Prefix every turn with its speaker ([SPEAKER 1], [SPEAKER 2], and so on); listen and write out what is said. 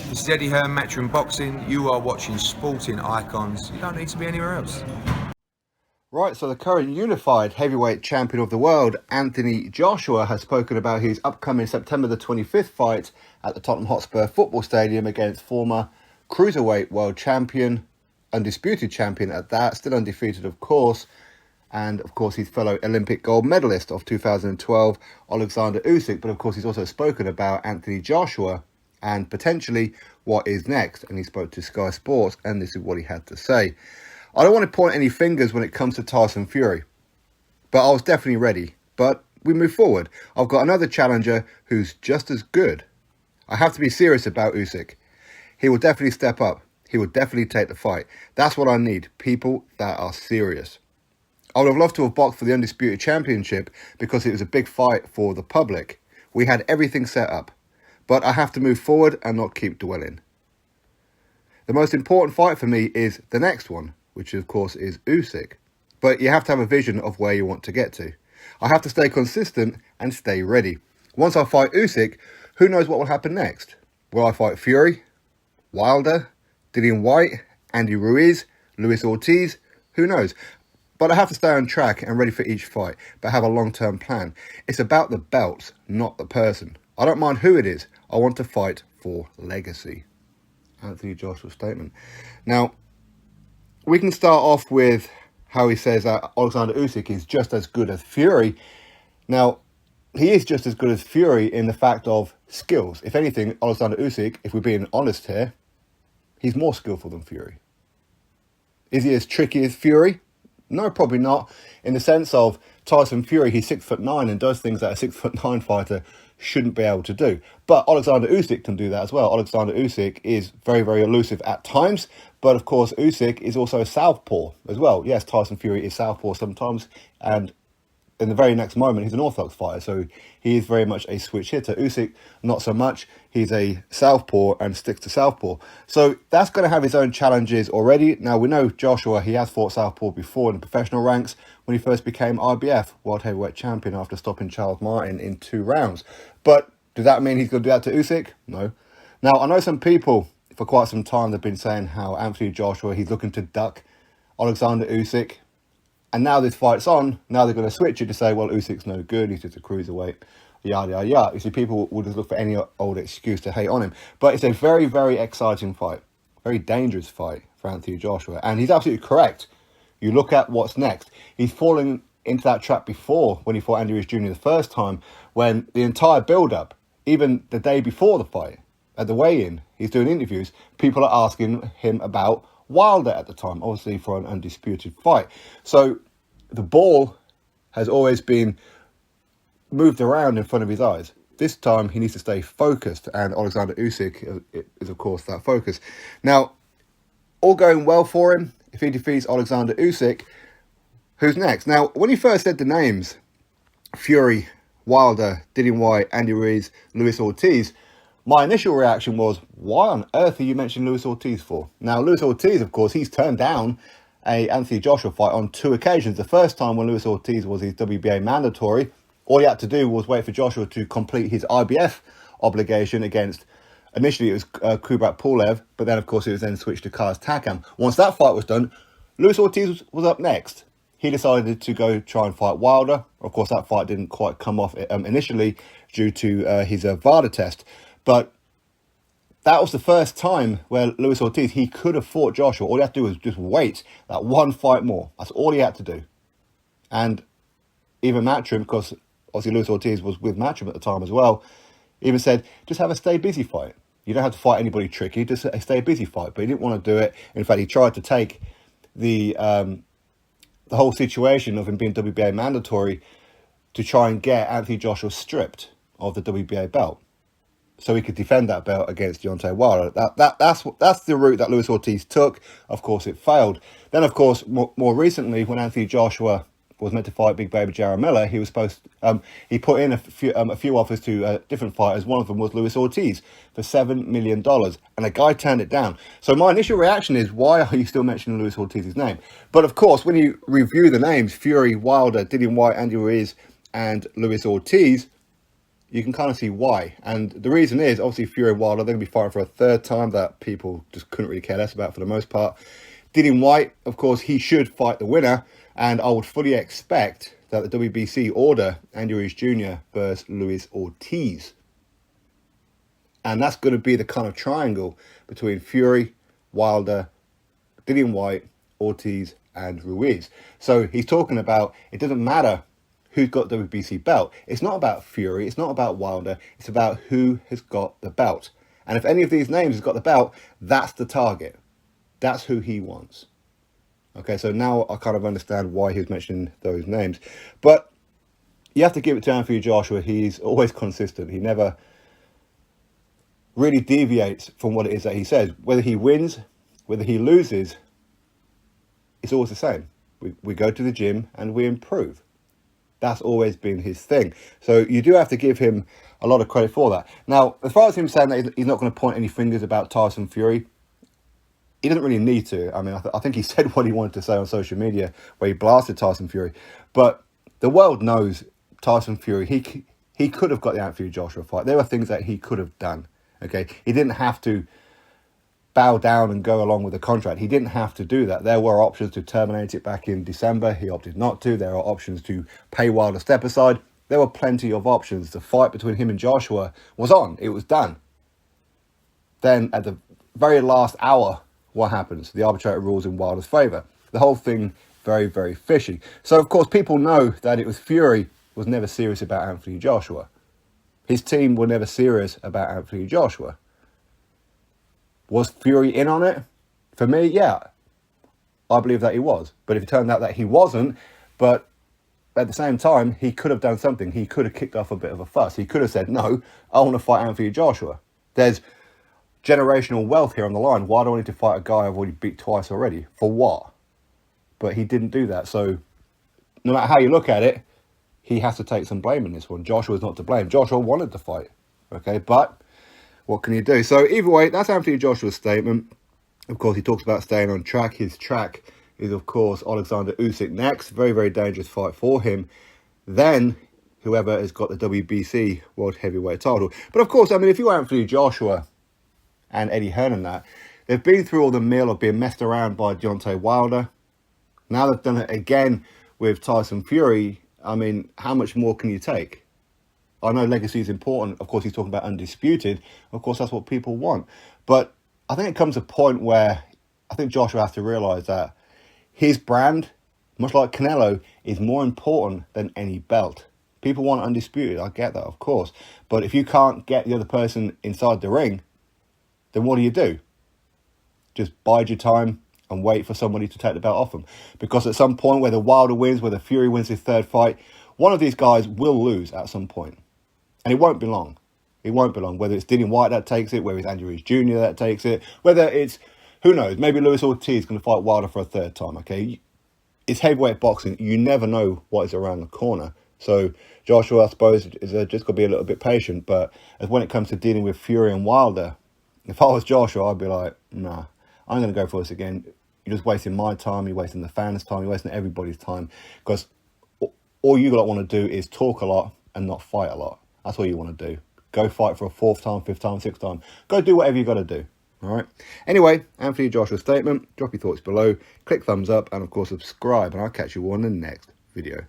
[SPEAKER 1] This is Eddie Hearn, Matchroom Boxing. You are watching Sporting Icons. You don't need to be anywhere else.
[SPEAKER 2] Right, so the current unified heavyweight champion of the world, Anthony Joshua, has spoken about his upcoming September the 25th fight at the Tottenham Hotspur Football Stadium against former cruiserweight world champion, undisputed champion at that, still undefeated of course, and of course his fellow Olympic gold medalist of 2012, Oleksandr Usyk. But of course he's also spoken about Anthony Joshua and potentially what is next. And he spoke to Sky Sports, and this is what he had to say. I don't want to point any fingers when it comes to Tyson Fury, but I was definitely ready. But we move forward. I've got another challenger who's just as good. I have to be serious about Usyk. He will definitely step up. He will definitely take the fight. That's what I need, people that are serious. I would have loved to have boxed for the Undisputed Championship because it was a big fight for the public. We had everything set up. But I have to move forward and not keep dwelling. The most important fight for me is the next one, which of course is Usyk. But you have to have a vision of where you want to get to. I have to stay consistent and stay ready. Once I fight Usyk, who knows what will happen next? Will I fight Fury, Wilder, Dillian Whyte, Andy Ruiz, Luis Ortiz? Who knows? But I have to stay on track and ready for each fight, but have a long-term plan. It's about the belts, not the person. I don't mind who it is. I want to fight for legacy. Anthony Joshua's statement. Now, we can start off with how he says that Oleksandr Usyk is just as good as Fury. Now, he is just as good as Fury in the fact of skills. If anything, Oleksandr Usyk, if we're being honest here, he's more skillful than Fury. Is he as tricky as Fury? No, probably not. In the sense of Tyson Fury, he's 6'9" and does things that a 6'9" fighter shouldn't be able to do. But Oleksandr Usyk can do that as well. Oleksandr Usyk is very, very elusive at times. But of course, Usyk is also a southpaw as well. Yes, Tyson Fury is southpaw sometimes. And in the very next moment, he's an orthodox fighter. So he is very much a switch hitter. Usyk, not so much. He's a southpaw and sticks to southpaw. So that's going to have its own challenges already. Now, we know Joshua, he has fought southpaw before in the professional ranks when he first became IBF World Heavyweight Champion after stopping Charles Martin in 2 rounds. But does that mean he's going to do that to Usyk? No. Now, I know some people for quite some time they've been saying how Anthony Joshua, he's looking to duck Oleksandr Usyk. And now this fight's on, now they're going to switch it to say, well, Usyk's no good, he's just a cruiserweight, yada, yada, yada. You see, people will just look for any old excuse to hate on him. But it's a very, very exciting fight, very dangerous fight for Anthony Joshua. And he's absolutely correct. You look at what's next. He's fallen into that trap before when he fought Andy Ruiz Jr. the first time, when the entire build-up, even the day before the fight, at the weigh-in, he's doing interviews, people are asking him about Wilder at the time, obviously for an undisputed fight. So the ball has always been moved around in front of his eyes. This time he needs to stay focused, and Oleksandr Usyk is of course that focus. Now, all going well for him. If he defeats Oleksandr Usyk, who's next? Now, when he first said the names, Fury, Wilder, Dillian Whyte, Andy Ruiz, Luis Ortiz, my initial reaction was, why on earth are you mentioning Luis Ortiz for? Now, Luis Ortiz, of course, he's turned down a Anthony Joshua fight on 2 occasions. The first time when Luis Ortiz was his WBA mandatory, all he had to do was wait for Joshua to complete his IBF obligation against, initially it was Kubrat Pulev, but then of course it was then switched to Kaz Takam. Once that fight was done, Luis Ortiz was up next. He decided to go try and fight Wilder. Of course, that fight didn't quite come off initially due to his VADA test. But that was the first time where Luis Ortiz, he could have fought Joshua. All he had to do was just wait that one fight more. That's all he had to do. And even Matchroom, because obviously Luis Ortiz was with Matchroom at the time as well, even said, just have a stay busy fight. You don't have to fight anybody tricky, just a stay busy fight. But he didn't want to do it. In fact, he tried to take the whole situation of him being WBA mandatory to try and get Anthony Joshua stripped of the WBA belt, so he could defend that belt against Deontay Wilder. That's the route that Luis Ortiz took. Of course, it failed. Then, of course, more recently, when Anthony Joshua was meant to fight Big Baby Jarrell Miller, he was supposed he put in a few offers to different fighters. One of them was Luis Ortiz for $7 million, and the guy turned it down. So my initial reaction is, why are you still mentioning Luis Ortiz's name? But of course, when you review the names, Fury, Wilder, Dillian Whyte, Andy Ruiz, and Luis Ortiz, you can kind of see why. And the reason is, obviously, Fury and Wilder, they're going to be fighting for a third time that people just couldn't really care less about for the most part. Dillian Whyte, of course, he should fight the winner. And I would fully expect that the WBC order Andy Ruiz Jr. versus Luis Ortiz. And that's going to be the kind of triangle between Fury, Wilder, Dillian Whyte, Ortiz, and Ruiz. So he's talking about, it doesn't matter who's got the WBC belt. It's not about Fury, it's not about Wilder, it's about who has got the belt. And if any of these names has got the belt, that's the target. That's who he wants. Okay, so now I kind of understand why he's mentioning those names. But you have to give it to Anthony Joshua. He's always consistent. He never really deviates from what it is that he says. Whether he wins, whether he loses, it's always the same. We go to the gym and we improve. That's always been his thing. So you do have to give him a lot of credit for that. Now, as far as him saying that he's not going to point any fingers about Tyson Fury, he doesn't really need to. I mean, I think he said what he wanted to say on social media where he blasted Tyson Fury. But the world knows Tyson Fury. He could have got the Anthony Joshua fight. There were things that he could have done. Okay, he didn't have to bow down and go along with the contract. He didn't have to do that. There were options to terminate it back in December. He opted not to. There are options to pay Wilder step aside. There were plenty of options. The fight between him and Joshua was on. It was done. Then at the very last hour, what happens? The arbitrator rules in Wilder's favour. The whole thing very, very fishy. So, of course, people know that it was Fury was never serious about Anthony Joshua. His team were never serious about Anthony Joshua. Was Fury in on it? For me, yeah. I believe that he was. But if it turned out that he wasn't, but at the same time, he could have done something. He could have kicked off a bit of a fuss. He could have said, no, I want to fight Anthony Joshua. There's generational wealth here on the line. Why do I need to fight a guy I've already beat twice already? For what? But he didn't do that. So no matter how you look at it, he has to take some blame in this one. Joshua's not to blame. Joshua wanted to fight. Okay, but what can you do? So either way, that's Anthony Joshua's statement. Of course, he talks about staying on track. His track is, of course, Oleksandr Usyk next. Very, very dangerous fight for him. Then whoever has got the WBC World Heavyweight title. But of course, I mean, if you Anthony Joshua and Eddie Hearn and that, they've been through all the mill of being messed around by Deontay Wilder. Now they've done it again with Tyson Fury. I mean, how much more can you take? I know legacy is important. Of course, he's talking about undisputed. Of course, that's what people want. But I think it comes to a point where I think Joshua has to realise that his brand, much like Canelo, is more important than any belt. People want undisputed. I get that, of course. But if you can't get the other person inside the ring, then what do? Just bide your time and wait for somebody to take the belt off them. Because at some point, whether Wilder wins, whether Fury wins his third fight, one of these guys will lose at some point. And it won't be long. It won't be long. Whether it's Dillian Whyte that takes it, whether it's Andy Ruiz Jr. that takes it, whether it's, who knows, maybe Luis Ortiz is going to fight Wilder for a third time, okay? It's heavyweight boxing. You never know what is around the corner. So Joshua, I suppose, is just got to be a little bit patient. But as when it comes to dealing with Fury and Wilder, if I was Joshua, I'd be like, nah, I'm going to go for this again. You're just wasting my time. You're wasting the fans' time. You're wasting everybody's time. Because all you want to do is talk a lot and not fight a lot. That's all you want to do. Go fight for a fourth time, fifth time, sixth time. Go do whatever you got to do. All right. Anyway, Anthony Joshua's statement. Drop your thoughts below. Click thumbs up and, of course, subscribe. And I'll catch you all in the next video.